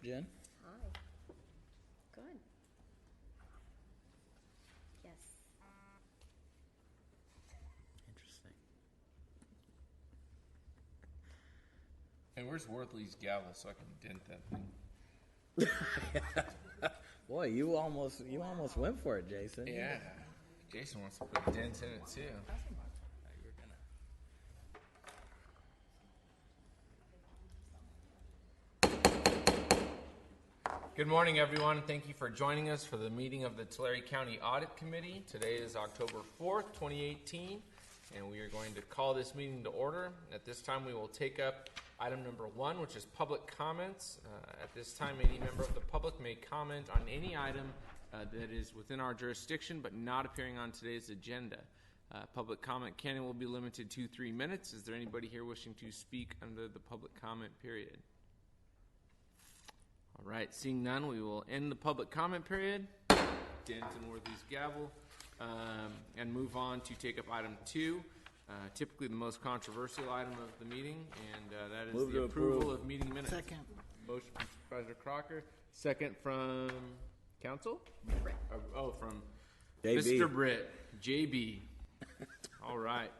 Jen? Hi. Good. Yes. Interesting. Hey, where's Worthley's gavel so I can dent that thing? Boy, you almost went for it, Jason. Yeah. Jason wants to put dents in it too. Good morning, everyone. Thank you for joining us for the meeting of the Tulare County Audit Committee. Today is October 4th, 2018, and we are going to call this meeting to order. At this time, we will take up item number 1, which is public comments. At this time, any member of the public may comment on any item that is within our jurisdiction but not appearing on today's agenda. Public comment can and will be limited to 3 minutes. Is there anybody here wishing to speak under the public comment period? All right, seeing none, we will end the public comment period, dent and Worthy's gavel, and move on to take up item 2, typically the most controversial item of the meeting, and that is the approval of meeting minutes. Second. Motion from Supervisor Crocker, second from council? Britt. From JB. Mr. Britt, JB. All right.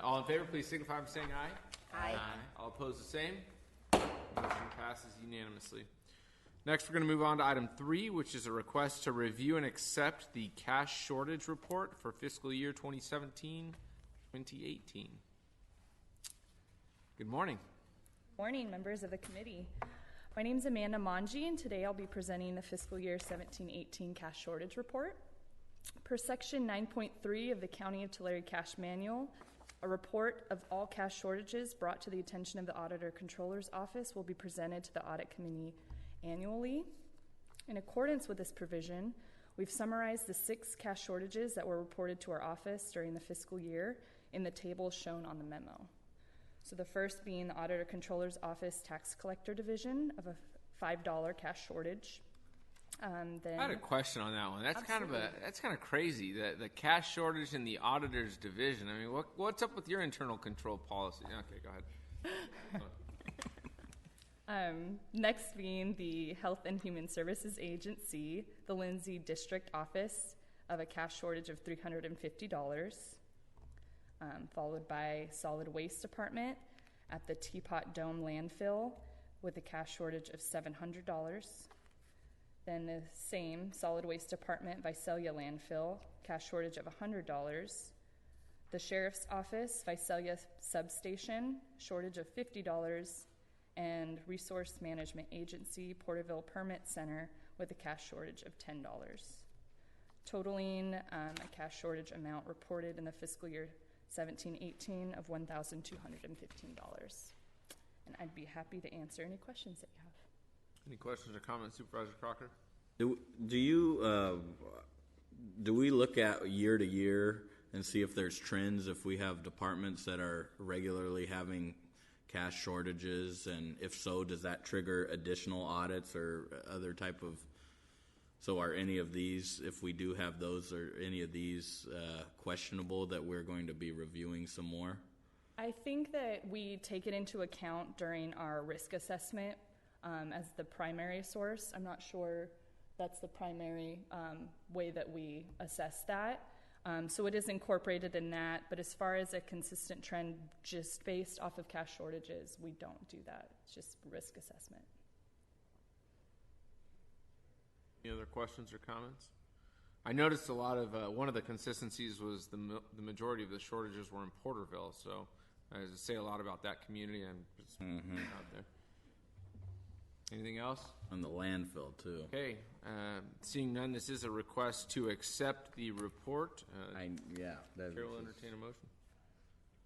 All in favor, please signify by saying aye. Aye. All opposed, the same. Motion passes unanimously. Next, we're going to move on to item 3, which is a request to review and accept the cash shortage report for fiscal year 2017-2018. Good morning. Morning, members of the committee. My name is Amanda Manji, and today I'll be presenting the fiscal year 17-18 cash shortage report. Per section 9.3 of the County of Tulare Cash Manual, a report of all cash shortages brought to the attention of the Auditor Controller's Office will be presented to the Audit Committee annually. In accordance with this provision, we've summarized the 6 cash shortages that were reported to our office during the fiscal year in the tables shown on the memo. So the first being the Auditor Controller's Office Tax Collector Division of a $5 cash shortage. Then I had a question on that one. That's kind of crazy. The cash shortage in the auditor's division. I mean, what's up with your internal control policy? Okay, go ahead. Next being the Health and Human Services Agency, the Lindsay District Office of a cash shortage of $350, followed by Solid Waste Department at the Teapot Dome Landfill with a cash shortage of $700. Then the same Solid Waste Department, Visalia Landfill, cash shortage of $100. The Sheriff's Office, Visalia Substation, shortage of $50. And Resource Management Agency, Porterville Permit Center, with a cash shortage of $10. Totaling a cash shortage amount reported in the fiscal year 17-18 of $1,215. And I'd be happy to answer any questions that you have. Any questions or comments, Supervisor Crocker? Do we look at year to year and see if there's trends, if we have departments that are regularly having cash shortages, and if so, does that trigger additional audits or other type of, so are any of these, if we do have those, or any of these questionable that we're going to be reviewing some more? I think that we take it into account during our risk assessment as the primary source. I'm not sure that's the primary way that we assess that. So it is incorporated in that, but as far as a consistent trend just based off of cash shortages, we don't do that. It's just risk assessment. Any other questions or comments? I noticed a lot of, one of the consistencies was the majority of the shortages were in Porterville, so I say a lot about that community and just out there. Anything else? On the landfill, too. Okay. Seeing none, this is a request to accept the report. Chair will entertain a motion.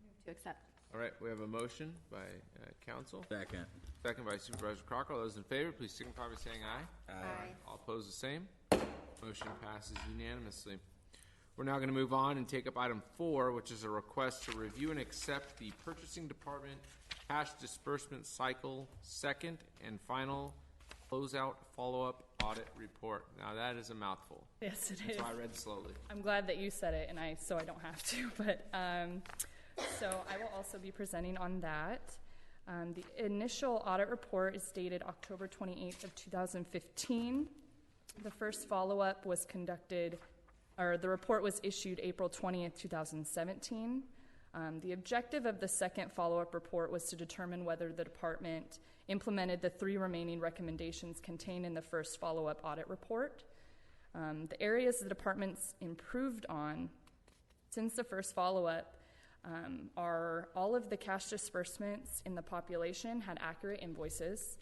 Move to accept. All right, we have a motion by council. Second. Second by Supervisor Crocker. All those in favor, please signify by saying aye. Aye. All opposed, the same. Motion passes unanimously. We're now going to move on and take up item 4, which is a request to review and accept the Purchasing Department Cash Disbursement Cycle second and final closeout follow-up audit report. Now that is a mouthful. Yes, it is. So I read slowly. I'm glad that you said it, and so I don't have to. But so I will also be presenting on that. The initial audit report is dated October 28th of 2015. The first follow-up was conducted, or the report was issued April 20th, 2017. The objective of the second follow-up report was to determine whether the department implemented the 3 remaining recommendations contained in the first follow-up audit report. The areas the department's improved on since the first follow-up are all of the cash disbursements in the population had accurate invoices.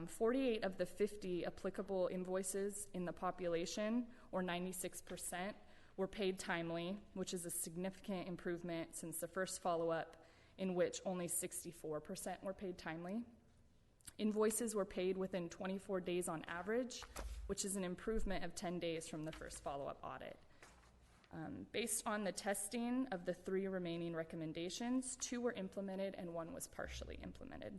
48 of the 50 applicable invoices in the population, or 96%, were paid timely, which is a significant improvement since the first follow-up, in which only 64% were paid timely. Invoices were paid within 24 days on average, which is an improvement of 10 days from the first follow-up audit. Based on the testing of the 3 remaining recommendations, 2 were implemented and 1 was partially implemented.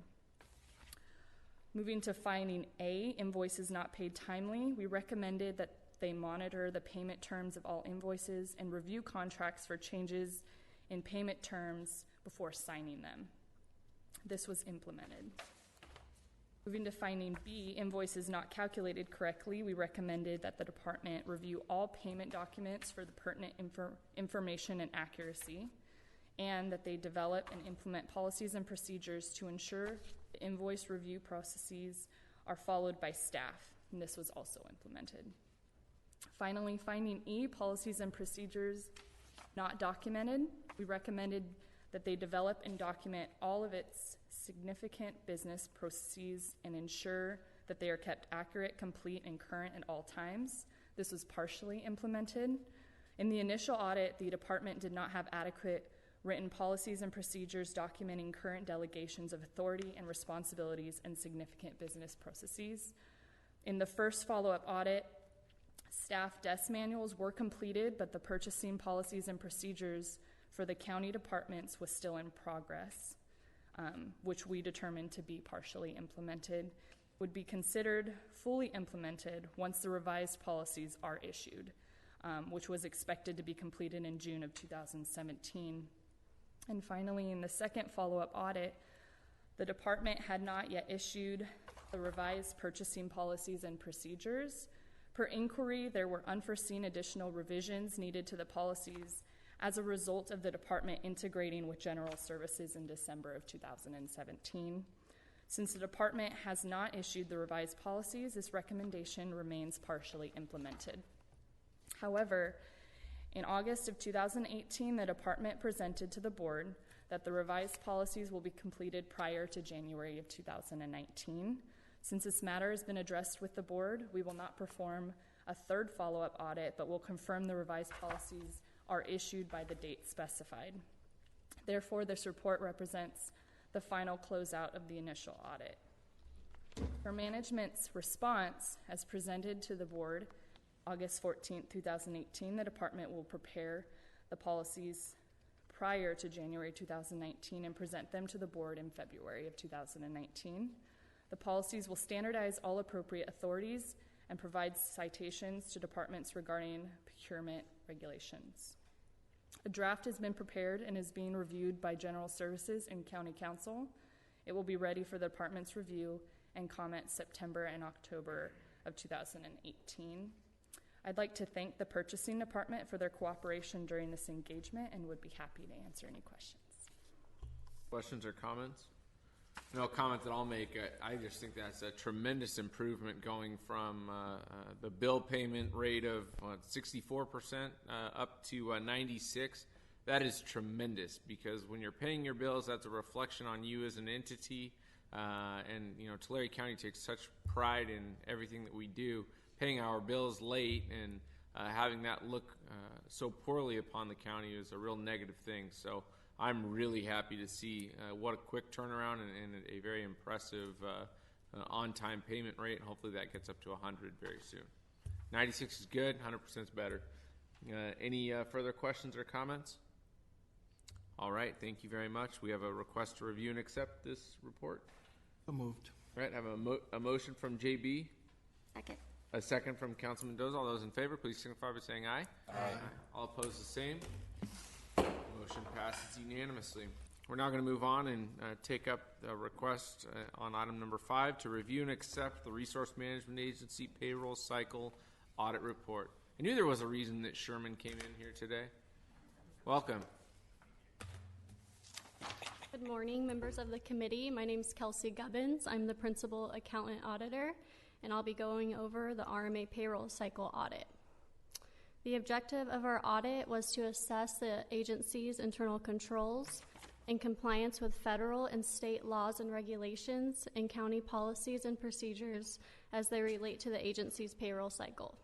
Moving to finding A, invoices not paid timely, we recommended that they monitor the payment terms of all invoices and review contracts for changes in payment terms before signing them. This was implemented. Moving to finding B, invoices not calculated correctly, we recommended that the department review all payment documents for the pertinent information and accuracy, and that they develop and implement policies and procedures to ensure the invoice review processes are followed by staff, and this was also implemented. Finally, finding E, policies and procedures not documented, we recommended that they develop and document all of its significant business processes and ensure that they are kept accurate, complete, and current at all times. This was partially implemented. In the initial audit, the department did not have adequate written policies and procedures documenting current delegations of authority and responsibilities and significant business processes. In the first follow-up audit, staff desk manuals were completed, but the purchasing policies and procedures for the county departments was still in progress, which we determined to be partially implemented, would be considered fully implemented once the revised policies are issued, which was expected to be completed in June of 2017. And finally, in the second follow-up audit, the department had not yet issued the revised purchasing policies and procedures. Per inquiry, there were unforeseen additional revisions needed to the policies as a result of the department integrating with general services in December of 2017. Since the department has not issued the revised policies, this recommendation remains partially implemented. However, in August of 2018, the department presented to the board that the revised policies will be completed prior to January of 2019. Since this matter has been addressed with the board, we will not perform a third follow-up audit, but will confirm the revised policies are issued by the date specified. Therefore, this report represents the final closeout of the initial audit. For management's response, as presented to the board August 14th, 2018, the department will prepare the policies prior to January 2019 and present them to the board in February of 2019. The policies will standardize all appropriate authorities and provide citations to departments regarding procurement regulations. A draft has been prepared and is being reviewed by General Services and County Council. It will be ready for the department's review and comment September and October of 2018. I'd like to thank the purchasing department for their cooperation during this engagement and would be happy to answer any questions. Questions or comments? No comment that I'll make. I just think that's a tremendous improvement going from the bill payment rate of 64% up to 96%. That is tremendous, because when you're paying your bills, that's a reflection on you as an entity. And Tulare County takes such pride in everything that we do. Paying our bills late and having that look so poorly upon the county is a real negative thing. So I'm really happy to see what a quick turnaround and a very impressive on-time payment rate. Hopefully that gets up to 100 very soon. 96 is good, 100% is better. Any further questions or comments? All right, thank you very much. We have a request to review and accept this report. So moved. All right, I have a motion from JB. Second. A second from Councilman Doze. All those in favor, please signify by saying aye. Aye. All opposed, the same. Motion passes unanimously. We're now going to move on and take up the request on item number 5 to review and accept the Resource Management Agency payroll cycle audit report. I knew there was a reason that Sherman came in here today. Welcome. Good morning, members of the committee. My name is Kelsey Gubbins. I'm the Principal Accountant Auditor, and I'll be going over the RMA payroll cycle audit. The objective of our audit was to assess the agency's internal controls in compliance with federal and state laws and regulations and county policies and procedures as they relate to the agency's payroll cycle.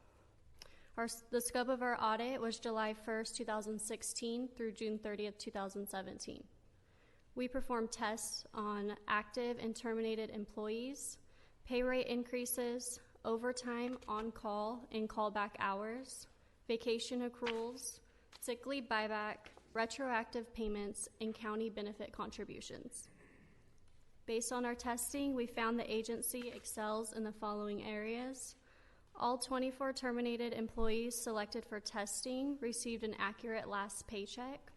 The scope of our audit was July 1st, 2016 through June 30th, 2017. We performed tests on active and terminated employees, pay rate increases, overtime, on-call, and callback hours, vacation accruals, sick leave buyback, retroactive payments, and county benefit contributions. Based on our testing, we found the agency excels in the following areas. All 24 terminated employees selected for testing received an accurate last paycheck.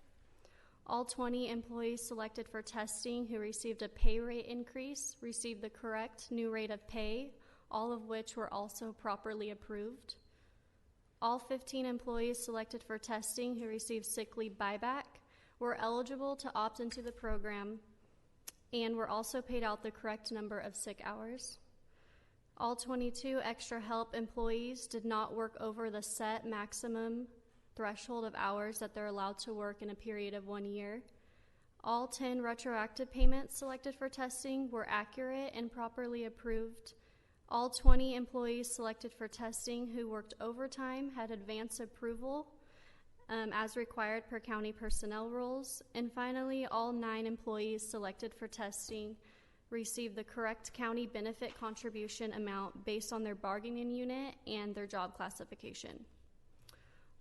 All 20 employees selected for testing who received a pay rate increase received the correct new rate of pay, all of which were also properly approved. All 15 employees selected for testing who received sick leave buyback were eligible to opt into the program and were also paid out the correct number of sick hours. All 22 extra help employees did not work over the set maximum threshold of hours that they're allowed to work in a period of 1 year. All 10 retroactive payments selected for testing were accurate and properly approved. All 20 employees selected for testing who worked overtime had advance approval as required per county personnel rules. And finally, all 9 employees selected for testing received the correct county benefit contribution amount based on their bargaining unit and their job classification.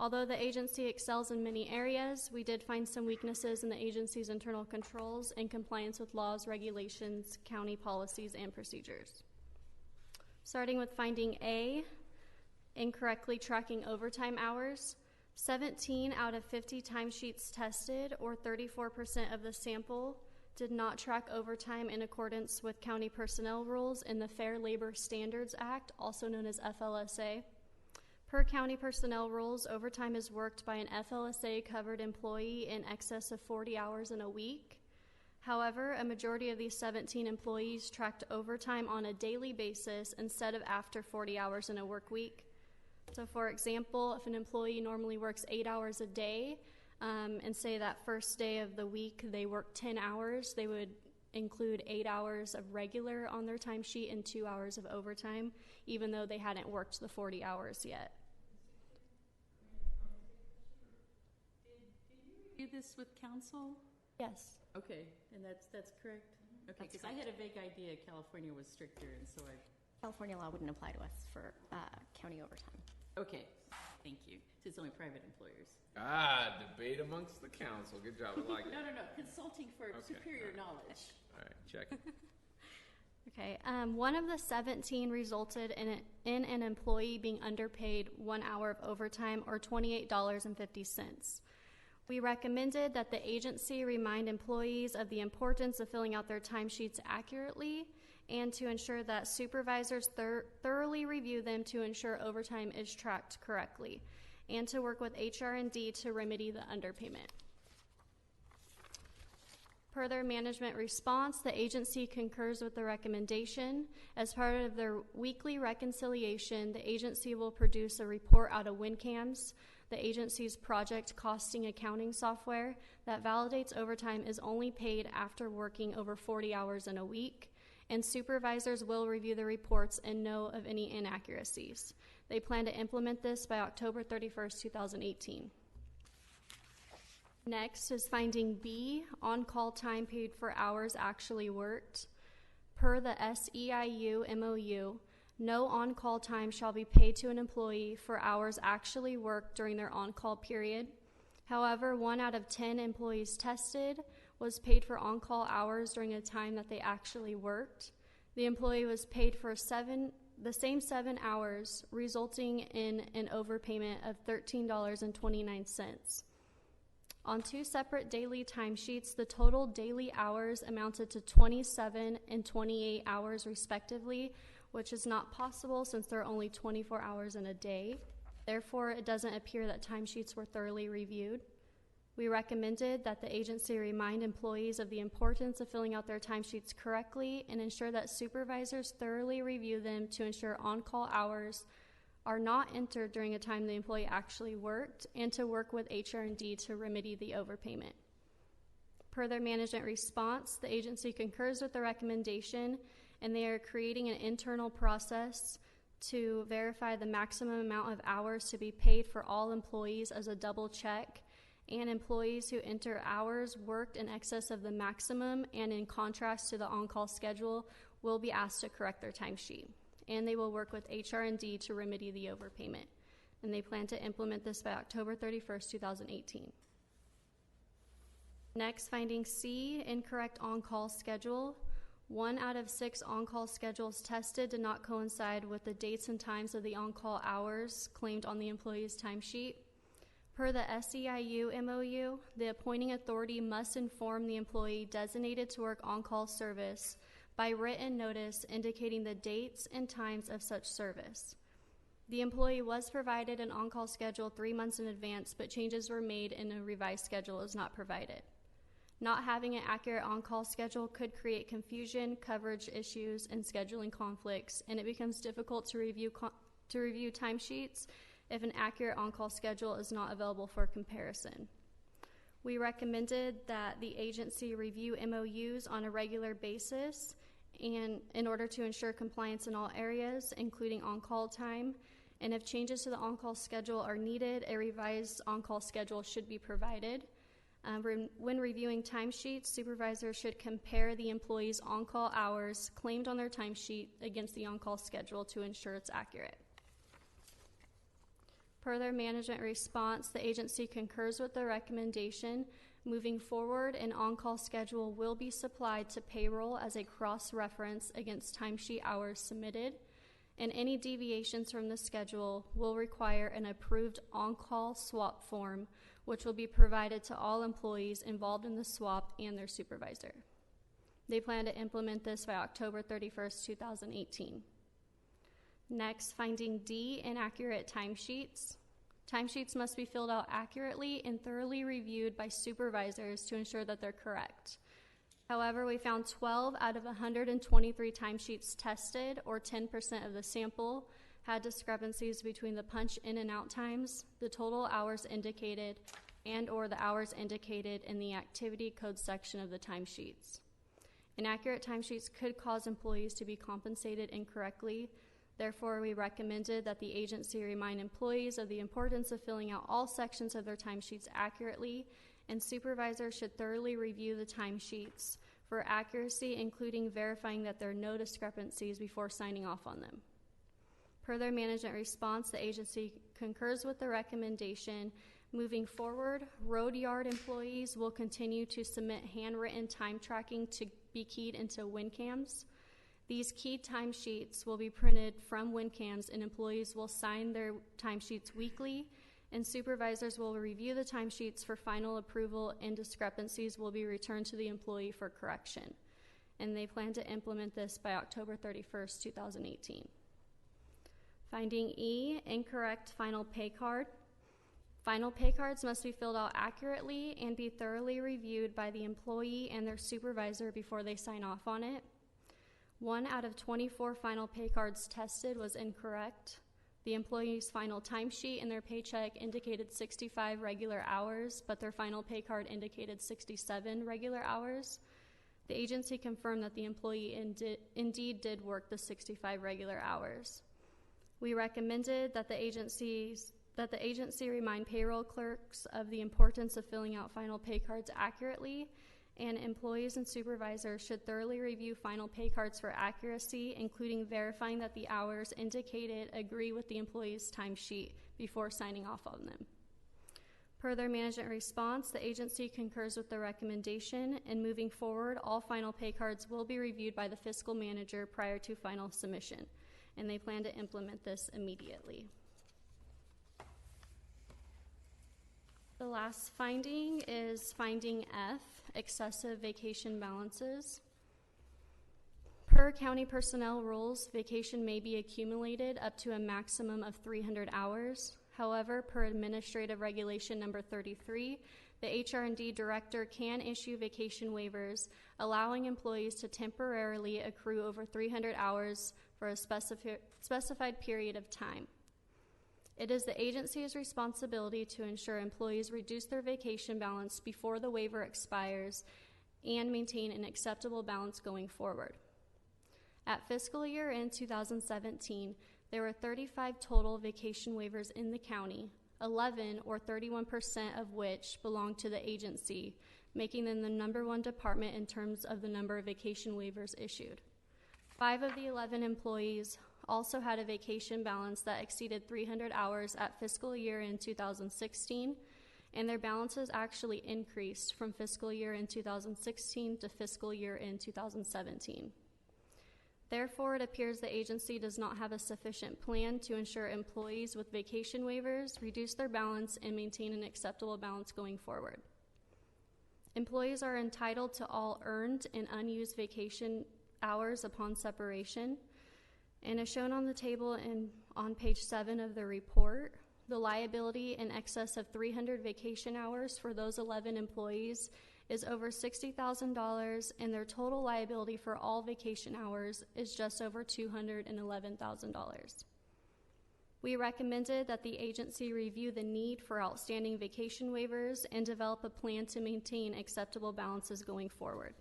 Although the agency excels in many areas, we did find some weaknesses in the agency's internal controls and compliance with laws, regulations, county policies, and procedures. Starting with finding A, incorrectly tracking overtime hours. 17 out of 50 timesheets tested, or 34% of the sample, did not track overtime in accordance with county personnel rules in the Fair Labor Standards Act, also known as FLSA. Per county personnel rules, overtime is worked by an FLSA-covered employee in excess of 40 hours in a week. However, a majority of these 17 employees tracked overtime on a daily basis instead of after 40 hours in a work week. So for example, if an employee normally works 8 hours a day, and say that first day of the week they work 10 hours, they would include 8 hours of regular on their timesheet and 2 hours of overtime, even though they hadn't worked the 40 hours yet. Did you do this with council? Yes. Okay, and that's correct? Okay, That's because I had a vague idea California was stricter, and so California law wouldn't apply to us for county overtime. okay, thank you. So it's only private employers. Debate amongst the council. Good job. I like it. No, consulting for superior knowledge. All right, check it. Okay, one of the 17 resulted in an employee being underpaid 1 hour of overtime, or $28.50. We recommended that the agency remind employees of the importance of filling out their timesheets accurately and to ensure that supervisors thoroughly review them to ensure overtime is tracked correctly, and to work with HR&D to remedy the underpayment. Per their management response, the agency concurs with the recommendation. As part of their weekly reconciliation, the agency will produce a report out of WinCams, the agency's project costing accounting software, that validates overtime is only paid after working over 40 hours in a week, and supervisors will review the reports and know of any inaccuracies. They plan to implement this by October 31st, 2018. Next is finding B, on-call time paid for hours actually worked. Per the SEIU MOU, no on-call time shall be paid to an employee for hours actually worked during their on-call period. However, 1 out of 10 employees tested was paid for on-call hours during a time that they actually worked. The employee was paid for the same 7 hours, resulting in an overpayment of $13.29. On 2 separate daily timesheets, the total daily hours amounted to 27 and 28 hours respectively, which is not possible since there are only 24 hours in a day. Therefore, it doesn't appear that timesheets were thoroughly reviewed. We recommended that the agency remind employees of the importance of filling out their timesheets correctly and ensure that supervisors thoroughly review them to ensure on-call hours are not entered during a time the employee actually worked, and to work with HR&D to remedy the overpayment. Per their management response, the agency concurs with the recommendation, and they are creating an internal process to verify the maximum amount of hours to be paid for all employees as a double check, and employees who enter hours worked in excess of the maximum and in contrast to the on-call schedule will be asked to correct their timesheet. And they will work with HR&D to remedy the overpayment. And they plan to implement this by October 31st, 2018. Next, finding C, incorrect on-call schedule. 1 out of 6 on-call schedules tested did not coincide with the dates and times of the on-call hours claimed on the employee's timesheet. Per the SEIU MOU, the appointing authority must inform the employee designated to work on-call service by written notice indicating the dates and times of such service. The employee was provided an on-call schedule 3 months in advance, but changes were made and a revised schedule is not provided. Not having an accurate on-call schedule could create confusion, coverage issues, and scheduling conflicts, and it becomes difficult to review timesheets if an accurate on-call schedule is not available for comparison. We recommended that the agency review MOUs on a regular basis and in order to ensure compliance in all areas, including on-call time. And if changes to the on-call schedule are needed, a revised on-call schedule should be provided. When reviewing timesheets, supervisors should compare the employee's on-call hours claimed on their timesheet against the on-call schedule to ensure it's accurate. Per their management response, the agency concurs with the recommendation. Moving forward, an on-call schedule will be supplied to payroll as a cross-reference against timesheet hours submitted, and any deviations from the schedule will require an approved on-call swap form, which will be provided to all employees involved in the swap and their supervisor. They plan to implement this by October 31st, 2018. Next, finding D, inaccurate timesheets. Timesheets must be filled out accurately and thoroughly reviewed by supervisors to ensure that they're correct. However, we found 12 out of 123 timesheets tested, or 10% of the sample, had discrepancies between the punch in and out times, the total hours indicated, and or the hours indicated in the activity code section of the timesheets. Inaccurate timesheets could cause employees to be compensated incorrectly. Therefore, we recommended that the agency remind employees of the importance of filling out all sections of their timesheets accurately, and supervisors should thoroughly review the timesheets for accuracy, including verifying that there are no discrepancies before signing off on them. Per their management response, the agency concurs with the recommendation. Moving forward, road yard employees will continue to submit handwritten time tracking to be keyed into WinCams. These keyed timesheets will be printed from WinCams, and employees will sign their timesheets weekly, and supervisors will review the timesheets for final approval, and discrepancies will be returned to the employee for correction. And they plan to implement this by October 31st, 2018. Finding E, incorrect final pay card. Final pay cards must be filled out accurately and be thoroughly reviewed by the employee and their supervisor before they sign off on it. 1 out of 24 final pay cards tested was incorrect. The employee's final timesheet and their paycheck indicated 65 regular hours, but their final pay card indicated 67 regular hours. The agency confirmed that the employee indeed did work the 65 regular hours. We recommended that the agency remind payroll clerks of the importance of filling out final pay cards accurately, and employees and supervisors should thoroughly review final pay cards for accuracy, including verifying that the hours indicated agree with the employee's timesheet before signing off on them. Per their management response, the agency concurs with the recommendation, and moving forward, all final pay cards will be reviewed by the fiscal manager prior to final submission, and they plan to implement this immediately. The last finding is finding F, excessive vacation balances. Per county personnel rules, vacation may be accumulated up to a maximum of 300 hours. However, per Administrative Regulation number 33, the HR&D director can issue vacation waivers, allowing employees to temporarily accrue over 300 hours for a specified period of time. It is the agency's responsibility to ensure employees reduce their vacation balance before the waiver expires and maintain an acceptable balance going forward. At fiscal year end 2017, there were 35 total vacation waivers in the county, 11 or 31% of which belonged to the agency, making them the #1 department in terms of the number of vacation waivers issued. 5 of the 11 employees also had a vacation balance that exceeded 300 hours at fiscal year in 2016, and their balances actually increased from fiscal year in 2016 to fiscal year in 2017. Therefore, it appears the agency does not have a sufficient plan to ensure employees with vacation waivers reduce their balance and maintain an acceptable balance going forward. Employees are entitled to all earned and unused vacation hours upon separation. And as shown on the table and on page 7 of the report, the liability in excess of 300 vacation hours for those 11 employees is over $60,000, and their total liability for all vacation hours is just over $211,000. We recommended that the agency review the need for outstanding vacation waivers and develop a plan to maintain acceptable balances going forward.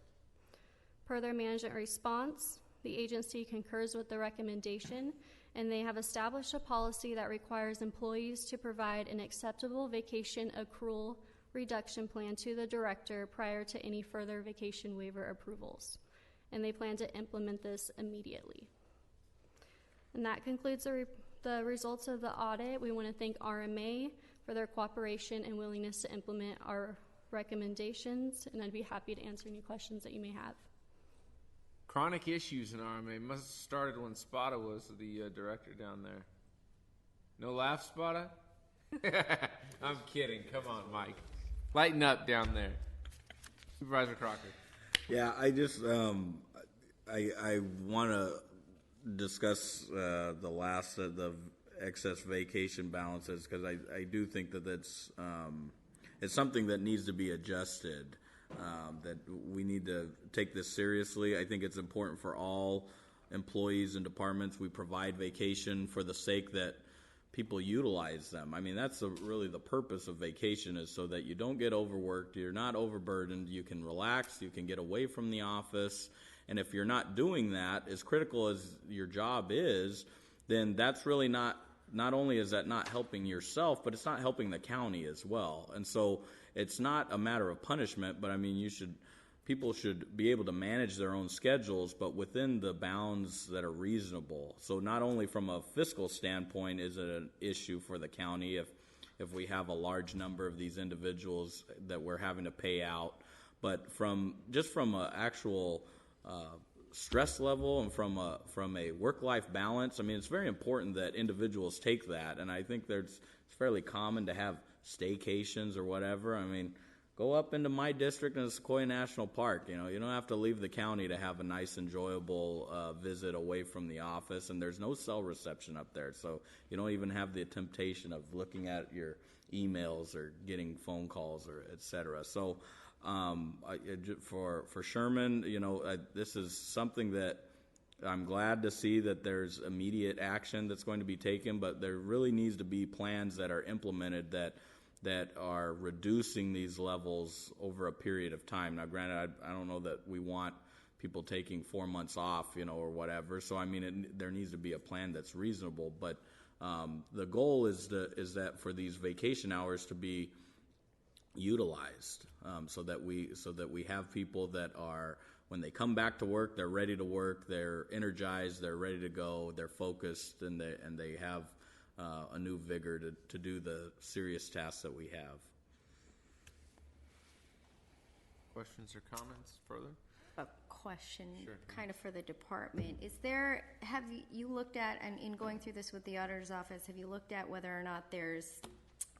Per their management response, the agency concurs with the recommendation, and they have established a policy that requires employees to provide an acceptable vacation accrual reduction plan to the director prior to any further vacation waiver approvals. And they plan to implement this immediately. And that concludes the results of the audit. We want to thank RMA for their cooperation and willingness to implement our recommendations, and I'd be happy to answer any questions that you may have. Chronic issues in RMA must have started when Spada was the director down there. No laugh, Spada? I'm kidding. Come on, Mike. Lighten up down there. Supervisor Crocker. Yeah, I just I want to discuss the last of the excess vacation balances, because I do think that that's it's something that needs to be adjusted. That we need to take this seriously. I think it's important for all employees and departments. We provide vacation for the sake that people utilize them. I mean, that's really the purpose of vacation, is so that you don't get overworked, you're not overburdened, you can relax, you can get away from the office. And if you're not doing that, as critical as your job is, then that's really not only is that not helping yourself, but it's not helping the county as well. And so it's not a matter of punishment, but I mean, people should be able to manage their own schedules, but within the bounds that are reasonable. So not only from a fiscal standpoint is it an issue for the county if we have a large number of these individuals that we're having to pay out, but from an actual stress level and from a work-life balance. I mean, it's very important that individuals take that, and I think it's fairly common to have staycations or whatever. I mean, go up into my district in the Sequoia National Park. You don't have to leave the county to have a nice, enjoyable visit away from the office, and there's no cell reception up there, so you don't even have the temptation of looking at your emails or getting phone calls or et cetera. So for Sherman, this is something that I'm glad to see that there's immediate action that's going to be taken, but there really needs to be plans that are implemented that are reducing these levels over a period of time. Now, granted, I don't know that we want people taking 4 months off, or whatever. So, I mean, there needs to be a plan that's reasonable. But the goal is that for these vacation hours to be utilized, so that we have people that are, when they come back to work, they're ready to work, they're energized, they're ready to go, they're focused, and they have a new vigor to do the serious tasks that we have. Questions or comments further? A question, Sure. kind of for the department. Have you looked at, and in going through this with the auditor's office, have you looked at whether or not there's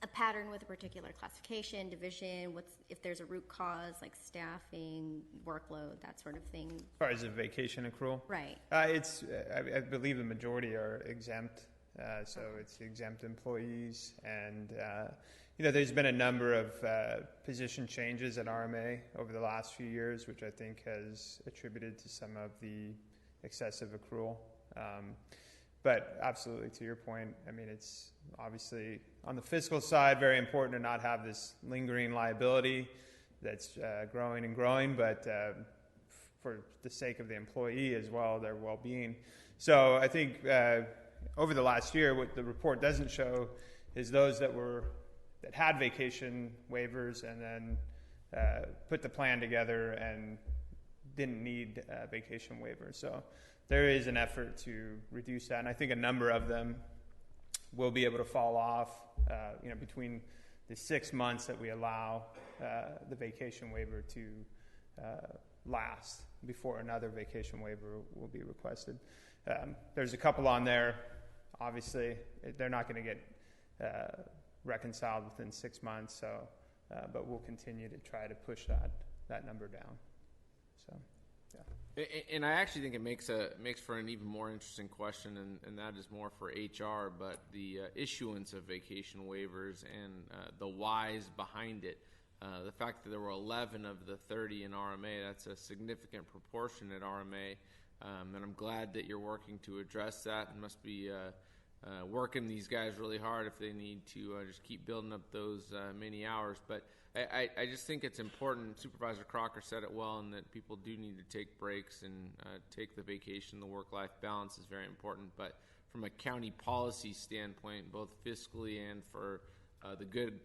a pattern with a particular classification, division, if there's a root cause, like staffing, workload, that sort of thing. As far as a vacation accrual? Right. I believe the majority are exempt, so it's exempt employees. And, there's been a number of position changes at RMA over the last few years, which I think has attributed to some of the excessive accrual. But absolutely, to your point, I mean, it's obviously on the fiscal side very important to not have this lingering liability that's growing and growing, but for the sake of the employee as well, their well-being. So I think over the last year, what the report doesn't show is those that had vacation waivers and then put the plan together and didn't need vacation waivers. So there is an effort to reduce that, and I think a number of them will be able to fall off, between the 6 months that we allow the vacation waiver to last before another vacation waiver will be requested. There's a couple on there. Obviously, they're not going to get reconciled within 6 months, so but we'll continue to try to push that number down. So. Yeah. And I actually think it makes for an even more interesting question, and that is more for HR, but the issuance of vacation waivers and the whys behind it. The fact that there were 11 of the 30 in RMA, that's a significant proportion at RMA, and I'm glad that you're working to address that, and must be working these guys really hard if they need to just keep building up those many hours. But I just think it's important. Supervisor Crocker said it well, and that people do need to take breaks and take the vacation. The work-life balance is very important. But from a county policy standpoint, both fiscally and for the good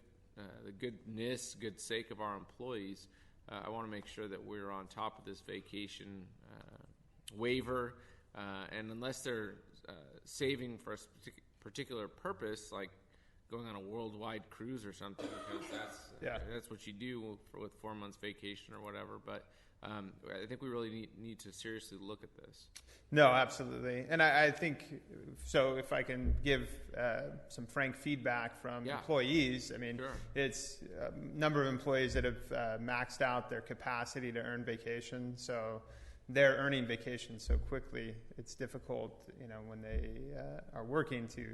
sake of our employees, I want to make sure that we're on top of this vacation waiver. And unless they're saving for a particular purpose, like going on a worldwide cruise or something, because that's what you do with 4 months vacation or whatever. But I think we really need to seriously look at this. No, absolutely. And I think, so if I can give some frank feedback from employees, I mean, it's a number of employees that have maxed out their capacity to earn vacation. So they're earning vacation so quickly, it's difficult, when they are working to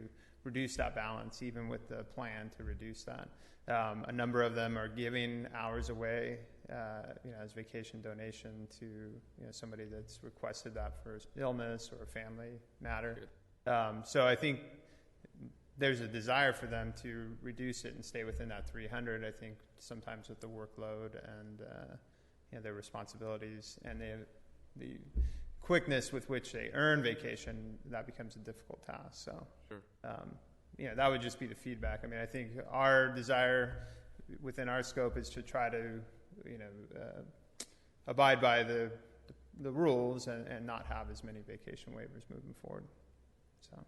reduce that balance, even with the plan to reduce that. A number of them are giving hours away, as vacation donation to somebody that's requested that for illness or a family matter. So I think there's a desire for them to reduce it and stay within that 300. I think sometimes with the workload and their responsibilities and the quickness with which they earn vacation, that becomes a difficult task. So, that would just be the feedback. I mean, I think our desire within our scope is to try to, abide by the rules and not have as many vacation waivers moving forward. So,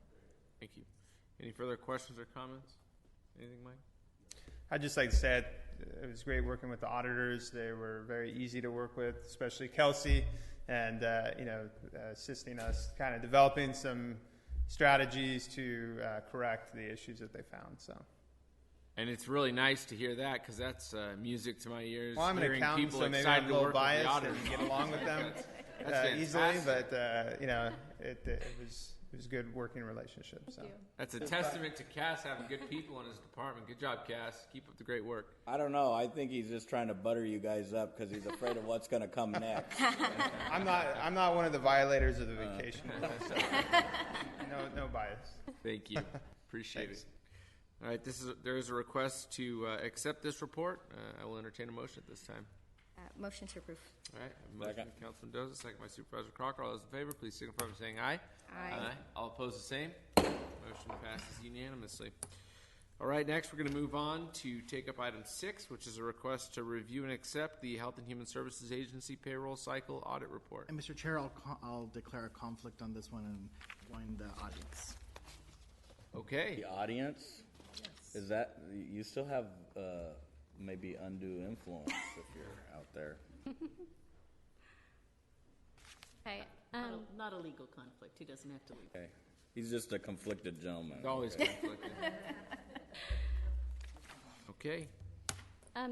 thank you. Any further questions or comments? Anything, Mike? I'd just like to say it was great working with the auditors. They were very easy to work with, especially Kelsey, and assisting us kind of developing some strategies to correct the issues that they found. So, and it's really nice to hear that, because that's music to my ears. Well, I'm an accountant, so maybe I'm a little biased and get along with them easily, but it was a good working relationship. So that's a testament to Cass having good people in his department. Good job, Cass. Keep up the great work. I don't know. I think he's just trying to butter you guys up because he's afraid of what's going to come next. I'm not one of the violators of the vacation. So no bias. Thank you. Appreciate it. All right, there is a request to accept this report. I will entertain a motion at this time. Motion to approve. All right, motion by Councilman Doza, second by Supervisor Crocker. All those in favor, please signify by saying aye. Aye. All opposed, the same. Motion passes unanimously. All right, next we're going to move on to take up item 6, which is a request to review and accept the Health and Human Services Agency payroll cycle audit report. And Mr. Chair, I'll declare a conflict on this one and join the audience. Okay. The audience? Yes. Is that, you still have maybe undue influence if you're out there. Okay. Not a legal conflict. He doesn't have to leave. Okay. He's just a conflicted gentleman. Always conflicted. Okay.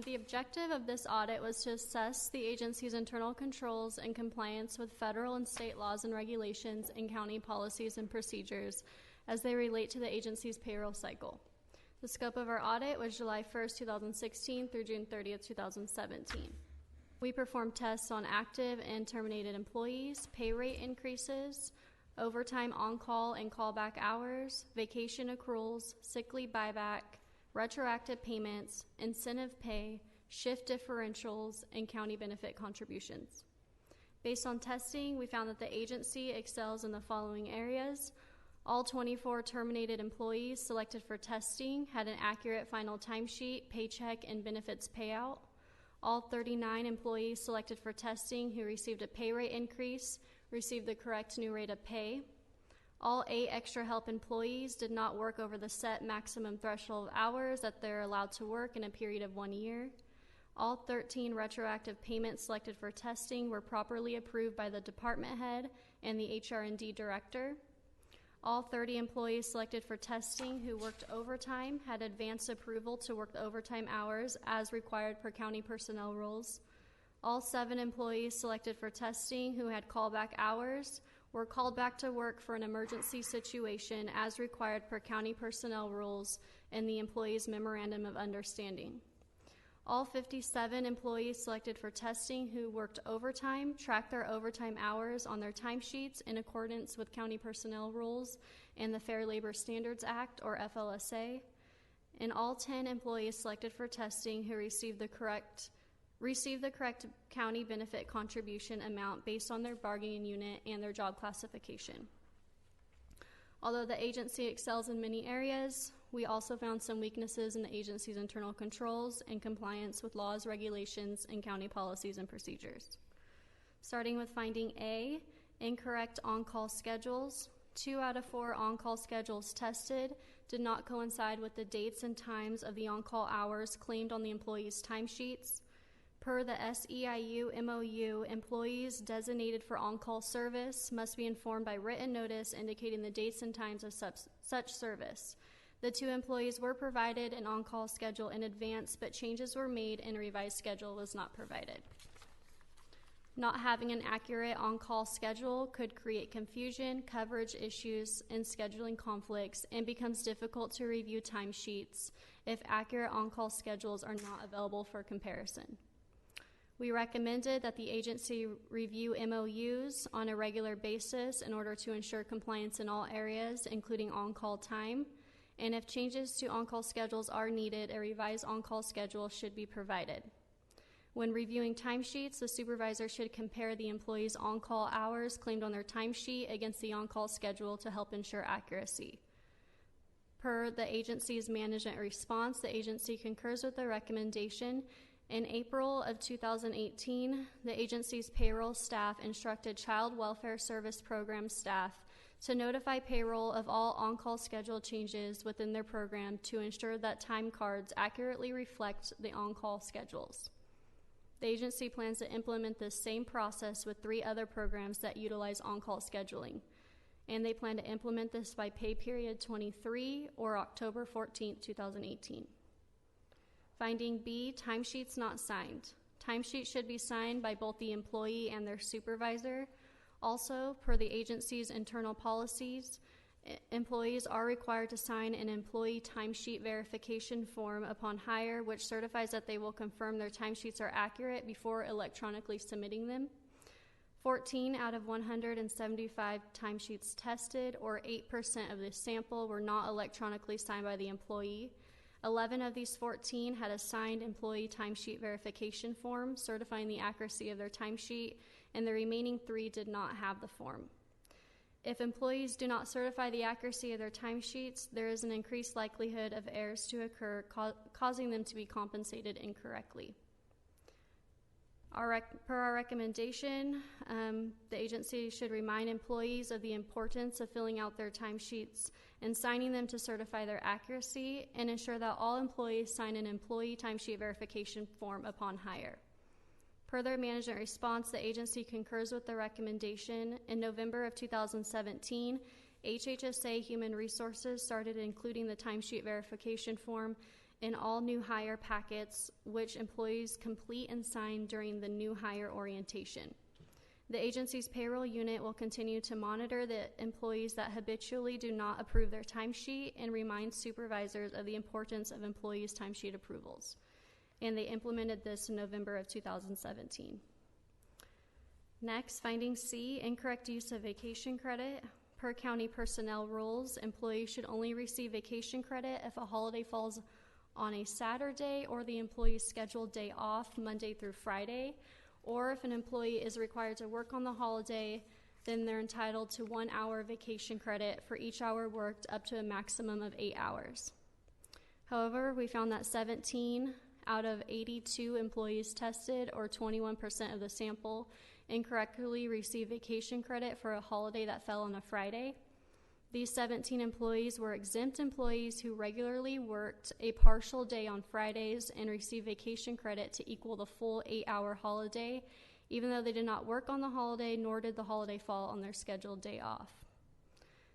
The objective of this audit was to assess the agency's internal controls and compliance with federal and state laws and regulations and county policies and procedures as they relate to the agency's payroll cycle. The scope of our audit was July 1st, 2016 through June 30th, 2017. We performed tests on active and terminated employees, pay rate increases, overtime on-call and callback hours, vacation accruals, sick leave buyback, retroactive payments, incentive pay, shift differentials, and county benefit contributions. Based on testing, we found that the agency excels in the following areas. All 24 terminated employees selected for testing had an accurate final timesheet, paycheck, and benefits payout. All 39 employees selected for testing who received a pay rate increase received the correct new rate of pay. All 8 extra help employees did not work over the set maximum threshold of hours that they're allowed to work in a period of 1 year. All 13 retroactive payments selected for testing were properly approved by the department head and the HR&D director. All 30 employees selected for testing who worked overtime had advance approval to work the overtime hours as required per county personnel rules. All 7 employees selected for testing who had callback hours were called back to work for an emergency situation as required per county personnel rules and the employee's memorandum of understanding. All 57 employees selected for testing who worked overtime tracked their overtime hours on their timesheets in accordance with county personnel rules and the Fair Labor Standards Act, or FLSA. And all 10 employees selected for testing who received the correct county benefit contribution amount based on their bargaining unit and their job classification. Although the agency excels in many areas, we also found some weaknesses in the agency's internal controls and compliance with laws, regulations, and county policies and procedures. Starting with finding A, incorrect on-call schedules. 2 out of 4 on-call schedules tested did not coincide with the dates and times of the on-call hours claimed on the employees' timesheets. Per the SEIU MOU, employees designated for on-call service must be informed by written notice indicating the dates and times of such service. The 2 employees were provided an on-call schedule in advance, but changes were made and a revised schedule was not provided. Not having an accurate on-call schedule could create confusion, coverage issues, and scheduling conflicts, and becomes difficult to review timesheets if accurate on-call schedules are not available for comparison. We recommended that the agency review MOUs on a regular basis in order to ensure compliance in all areas, including on-call time. And if changes to on-call schedules are needed, a revised on-call schedule should be provided. When reviewing timesheets, the supervisor should compare the employee's on-call hours claimed on their timesheet against the on-call schedule to help ensure accuracy. Per the agency's management response, the agency concurs with the recommendation. In April of 2018, the agency's payroll staff instructed Child Welfare Service Program staff to notify payroll of all on-call schedule changes within their program to ensure that time cards accurately reflect the on-call schedules. The agency plans to implement this same process with 3 other programs that utilize on-call scheduling, and they plan to implement this by pay period 23 or October 14, 2018. Finding B, timesheets not signed. Timesheets should be signed by both the employee and their supervisor. Also, per the agency's internal policies, employees are required to sign an employee timesheet verification form upon hire, which certifies that they will confirm their timesheets are accurate before electronically submitting them. 14 out of 175 timesheets tested, or 8% of the sample, were not electronically signed by the employee. 11 of these 14 had a signed employee timesheet verification form certifying the accuracy of their timesheet, and the remaining 3 did not have the form. If employees do not certify the accuracy of their timesheets, there is an increased likelihood of errors to occur, causing them to be compensated incorrectly. Per our recommendation, the agency should remind employees of the importance of filling out their timesheets and signing them to certify their accuracy, and ensure that all employees sign an employee timesheet verification form upon hire. Per their management response, the agency concurs with the recommendation. In November of 2017, HHSA Human Resources started including the timesheet verification form in all new hire packets, which employees complete and sign during the new hire orientation. The agency's payroll unit will continue to monitor the employees that habitually do not approve their timesheet and remind supervisors of the importance of employees' timesheet approvals. And they implemented this in November of 2017. Next, finding C, incorrect use of vacation credit. Per county personnel rules, employees should only receive vacation credit if a holiday falls on a Saturday or the employee's scheduled day off Monday through Friday, or if an employee is required to work on the holiday, then they're entitled to 1 hour vacation credit for each hour worked up to a maximum of 8 hours. However, we found that 17 out of 82 employees tested, or 21% of the sample, incorrectly received vacation credit for a holiday that fell on a Friday. These 17 employees were exempt employees who regularly worked a partial day on Fridays and received vacation credit to equal the full 8-hour holiday, even though they did not work on the holiday, nor did the holiday fall on their scheduled day off.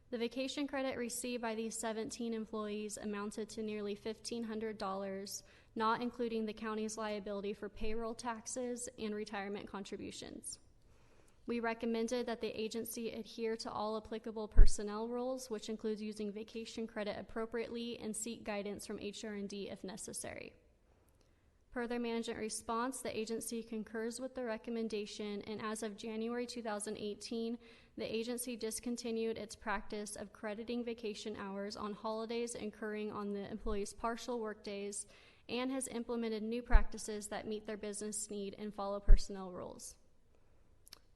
The vacation credit received by these 17 employees amounted to nearly $1,500, not including the county's liability for payroll taxes and retirement contributions. We recommended that the agency adhere to all applicable personnel rules, which includes using vacation credit appropriately, and seek guidance from HR&D if necessary. Per their management response, the agency concurs with the recommendation, and as of January 2018, the agency discontinued its practice of crediting vacation hours on holidays incurring on the employee's partial workdays, and has implemented new practices that meet their business need and follow personnel rules.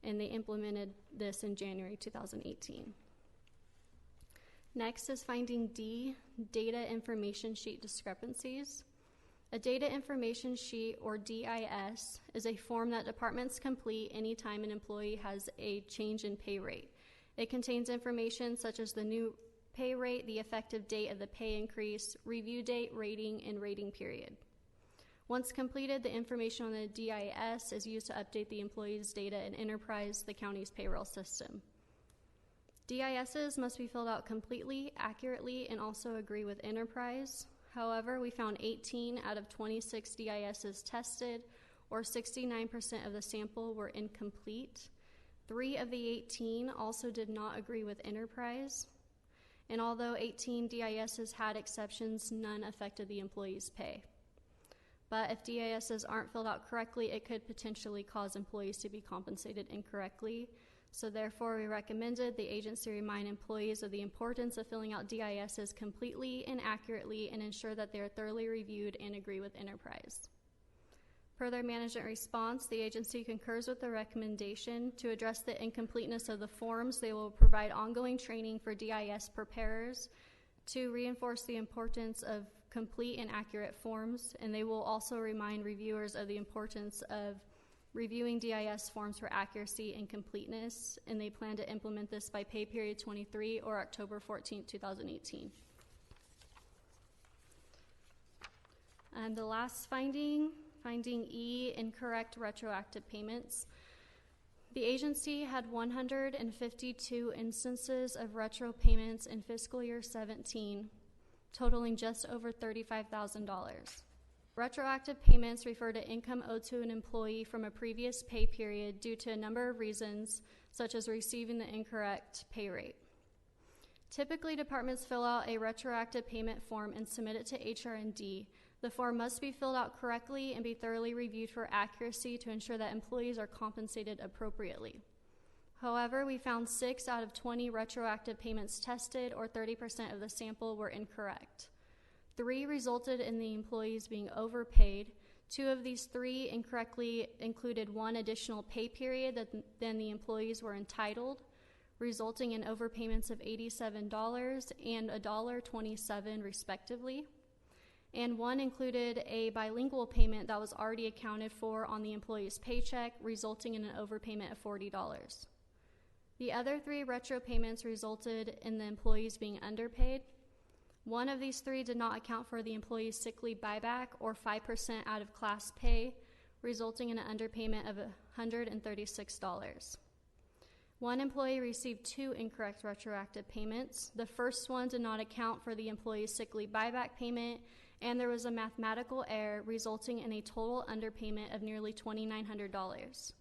And they implemented this in January 2018. Next is finding D, data information sheet discrepancies. A data information sheet, or DIS, is a form that departments complete anytime an employee has a change in pay rate. It contains information such as the new pay rate, the effective date of the pay increase, review date, rating, and rating period. Once completed, the information on the DIS is used to update the employee's data in Enterprise, the county's payroll system. DISs must be filled out completely, accurately, and also agree with Enterprise. However, we found 18 out of 26 DISs tested, or 69% of the sample, were incomplete. 3 of the 18 also did not agree with Enterprise. And although 18 DISs had exceptions, none affected the employee's pay. But if DISs aren't filled out correctly, it could potentially cause employees to be compensated incorrectly. So therefore, we recommended the agency remind employees of the importance of filling out DISs completely and accurately and ensure that they are thoroughly reviewed and agree with Enterprise. Per their management response, the agency concurs with the recommendation. To address the incompleteness of the forms, they will provide ongoing training for DIS preparers to reinforce the importance of complete and accurate forms, and they will also remind reviewers of the importance of reviewing DIS forms for accuracy and completeness, and they plan to implement this by pay period 23 or October 14, 2018. And the last finding E, incorrect retroactive payments. The agency had 152 instances of retro payments in fiscal year 17, totaling just over $35,000. Retroactive payments refer to income owed to an employee from a previous pay period due to a number of reasons, such as receiving the incorrect pay rate. Typically, departments fill out a retroactive payment form and submit it to HR&D. The form must be filled out correctly and be thoroughly reviewed for accuracy to ensure that employees are compensated appropriately. However, we found 6 out of 20 retroactive payments tested, or 30% of the sample, were incorrect. 3 resulted in the employees being overpaid. 2 of these 3 incorrectly included 1 additional pay period than the employees were entitled, resulting in overpayments of $87 and $1.27 respectively. And 1 included a bilingual payment that was already accounted for on the employee's paycheck, resulting in an overpayment of $40. The other 3 retro payments resulted in the employees being underpaid. 1 of these 3 did not account for the employee's sick leave buyback, or 5% out of class pay, resulting in an underpayment of $136. 1 employee received 2 incorrect retroactive payments. The first one did not account for the employee's sick leave buyback payment, and there was a mathematical error resulting in a total underpayment of nearly $2,900.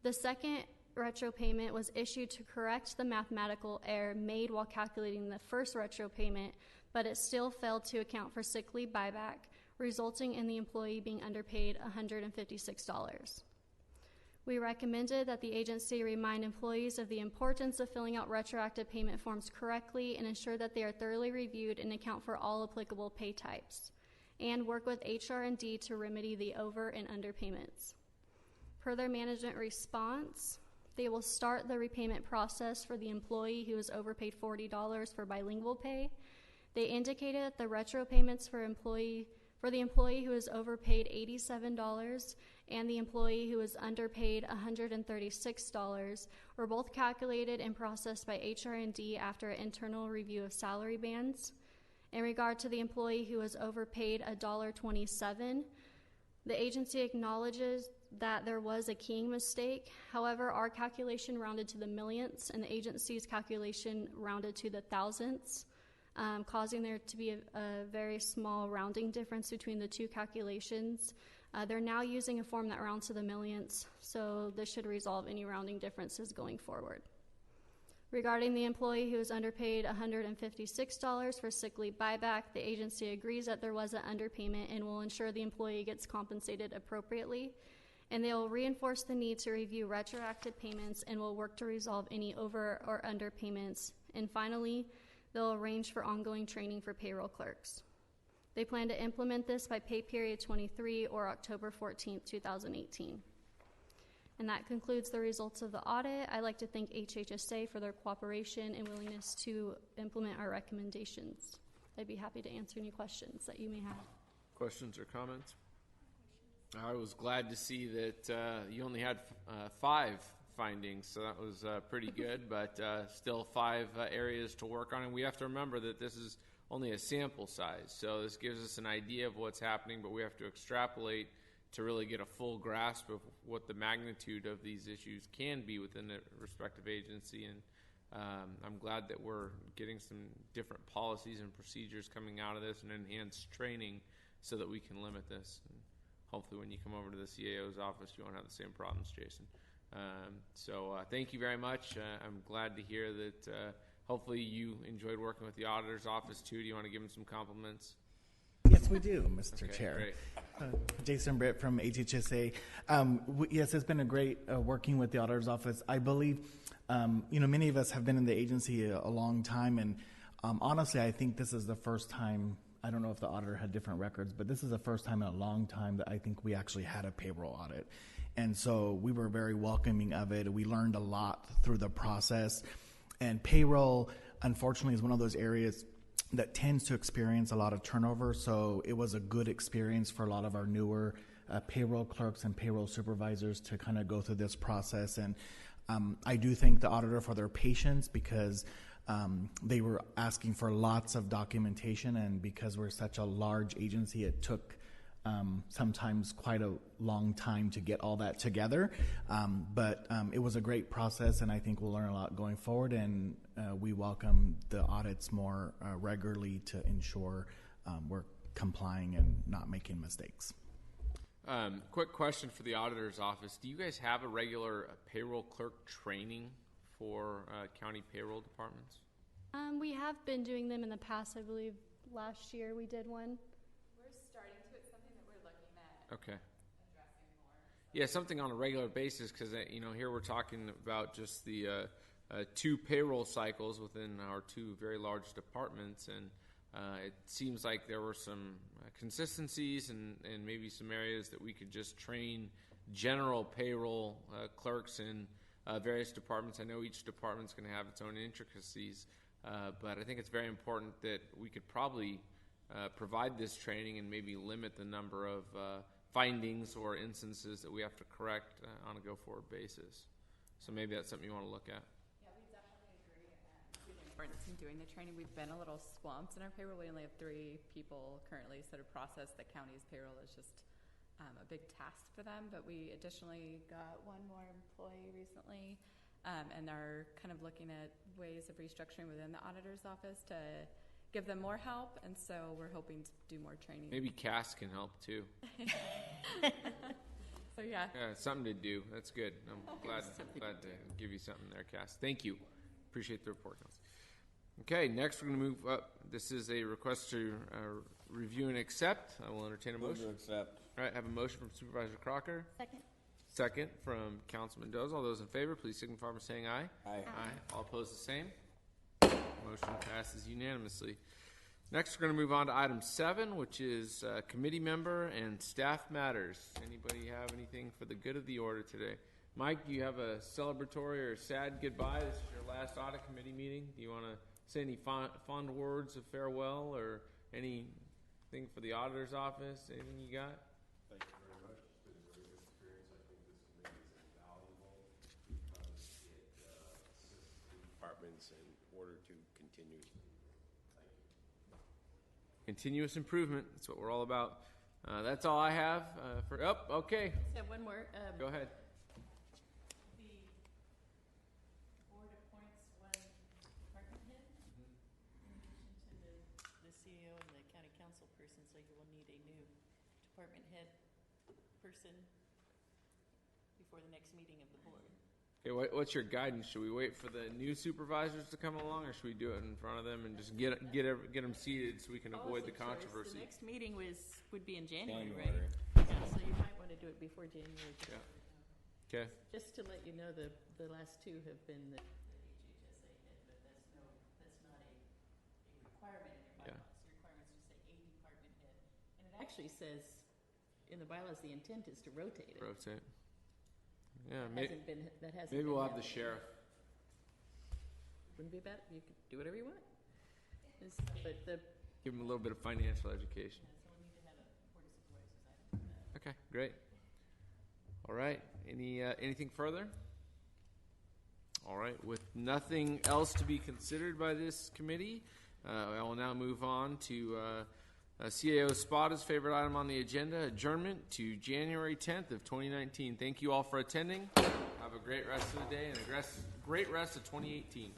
The second retro payment was issued to correct the mathematical error made while calculating the first retro payment, but it still failed to account for sick leave buyback, resulting in the employee being underpaid $156. We recommended that the agency remind employees of the importance of filling out retroactive payment forms correctly and ensure that they are thoroughly reviewed and account for all applicable pay types, and work with HR&D to remedy the over and underpayments. Per their management response, they will start the repayment process for the employee who is overpaid $40 for bilingual pay. They indicated that the retro payments for the employee who is overpaid $87 and the employee who is underpaid $136 were both calculated and processed by HR&D after an internal review of salary bands. In regard to the employee who was overpaid $1.27, the agency acknowledges that there was a keying mistake. However, our calculation rounded to the millionths and the agency's calculation rounded to the thousandths, causing there to be a very small rounding difference between the two calculations. They're now using a form that rounds to the millionths, so this should resolve any rounding differences going forward. Regarding the employee who is underpaid $156 for sick leave buyback, the agency agrees that there was an underpayment and will ensure the employee gets compensated appropriately. And they will reinforce the need to review retroactive payments and will work to resolve any over or underpayments. And finally, they'll arrange for ongoing training for payroll clerks. They plan to implement this by pay period 23 or October 14th, 2018. And that concludes the results of the audit. I'd like to thank HHSA for their cooperation and willingness to implement our recommendations. I'd be happy to answer any questions that you may have. Questions or comments? I was glad to see that you only had 5 findings, so that was pretty good, but still 5 areas to work on. And we have to remember that this is only a sample size, so this gives us an idea of what's happening, but we have to extrapolate to really get a full grasp of what the magnitude of these issues can be within a respective agency. And I'm glad that we're getting some different policies and procedures coming out of this and enhanced training so that we can limit this. And hopefully when you come over to the CAO's office, you won't have the same problems, Jason. So thank you very much. I'm glad to hear that hopefully you enjoyed working with the auditor's office too. Do you want to give him some compliments? Yes, we do, Mr. Okay, Chair. great. Jason Britt from HHSA. Yes, it's been a great working with the auditor's office. I believe, many of us have been in the agency a long time, and honestly, I think this is the first time. I don't know if the auditor had different records, but this is the first time in a long time that I think we actually had a payroll audit. And so we were very welcoming of it. We learned a lot through the process. And payroll, unfortunately, is one of those areas that tends to experience a lot of turnover. So it was a good experience for a lot of our newer payroll clerks and payroll supervisors to kind of go through this process. And I do thank the auditor for their patience because they were asking for lots of documentation, and because we're such a large agency, it took sometimes quite a long time to get all that together. But it was a great process, and I think we'll learn a lot going forward, and we welcome the audits more regularly to ensure we're complying and not making mistakes. Quick question for the auditor's office. Do you guys have a regular payroll clerk training for county payroll departments? We have been doing them in the past. I believe last year we did one. We're starting to. It's something that we're looking at Okay. addressing more. Yeah, something on a regular basis, because here we're talking about just the 2 payroll cycles within our 2 very large departments, and it seems like there were some consistencies and maybe some areas that we could just train general payroll clerks in various departments. I know each department's going to have its own intricacies, but I think it's very important that we could probably provide this training and maybe limit the number of findings or instances that we have to correct on a go-forward basis. So maybe that's something you want to look at. Yeah, we definitely agree with the importance in doing the training. We've been a little swamped in our payroll. We only have 3 people currently sort of process the county's payroll. Is just a big task for them, but we additionally got 1 more employee recently, and are kind of looking at ways of restructuring within the auditor's office to give them more help, and so we're hoping to do more training. Maybe Cass can help too. So yeah. Yeah, something to do. That's good. I'm glad to give you something there, Cass. Thank you. Appreciate the report, Cass. Okay, next we're going to move up. This is a request to review and accept. I will entertain a Move motion. to accept. All right, have a motion from Supervisor Crocker. Second. Second from Councilman Doze. All those in favor, please signify by saying aye. Aye. All opposed, the same. Motion passes unanimously. Next, we're going to move on to item 7, which is committee member and staff matters. Anybody have anything for the good of the order today? Mike, do you have a celebratory or sad goodbye? This is your last audit committee meeting. Do you want to say any fond words of farewell or anything for the auditor's office? Anything you got? Thank you very much. It's been a very good experience. I think this committee is invaluable because it assists the departments in order to continue. Thank you. Continuous improvement. That's what we're all about. That's all I have okay. I have one more. Go ahead. The board appoints one department head in addition to the CEO and the county council person, so you will need a new department head person before the next meeting of the board. Okay, what's your guidance? Should we wait for the new supervisors to come along, or should we do it in front of them and just get them seated so we can avoid the controversy? The next meeting would be in January, right? January. Yeah, so you might want to do it before January. Yeah. Okay. Just to let you know, the last two have been the HHSA head, but that's not a requirement in your bylaws. The requirement is to say a department head, and it actually says in the bylaws the intent is to rotate it. Rotate. Yeah, That hasn't maybe been we'll have the happening. sheriff. Wouldn't be bad. You could do whatever you want. But Give him a little bit of financial education. so we need to have a board of supervisors item for that. Okay, great. All right. Anything further? All right. With nothing else to be considered by this committee, I will now move on to CAO Spada's favorite item on the agenda, adjournment to January 10th of 2019. Thank you all for attending. Have a great rest of the day and a great rest of 2018.